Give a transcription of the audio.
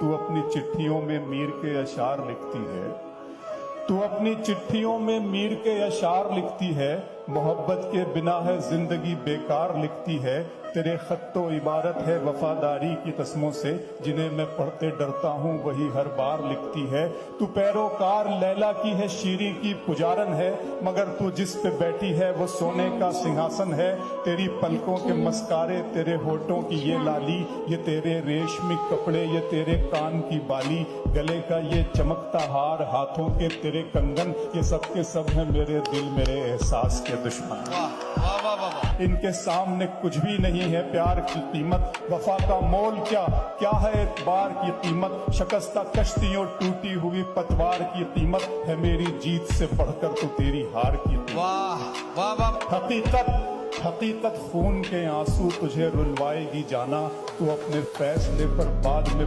तू अपनी चिट्ठियों में मीर के अशार लिखती है, तू अपनी चिट्ठियों में मीर के अशार लिखती है, मोहब्बत के बिना है जिंदगी बेकार लिखती है। तेरे खत तो इबारत है वफादारी की कस्मों से, जिन्हें मैं पढ़ते डरता हूँ वही हर बार लिखती है। तू पैरोकार लैला की है, शीरी की पुजारन है, मगर तू जिस पे बैठी है वो सोने का सिंहासन है। तेरी पलकों के मस्कारे, तेरे होठों की ये लाली, ये तेरे रेशमी कपड़े, ये तेरे कान की बाली, गले का ये चमकता हार, हाथों के तेरे कंगन, ये सब के सब है मेरे दिल मेरे एहसास के दुश्मन। इनके सामने कुछ भी नहीं है प्यार की कीमत, वफा का मोल क्या क्या है एतबार की कीमत, शकस्ता कश्तियों टूटी हुई पतवार की कीमत है मेरी जीत से बढ़कर तो तेरी हार की कीमत। वाह वाह वाह। हकीकत खून के आंसू तुझे रुलवाएगी जाना, तू अपने फैसले पर बाद में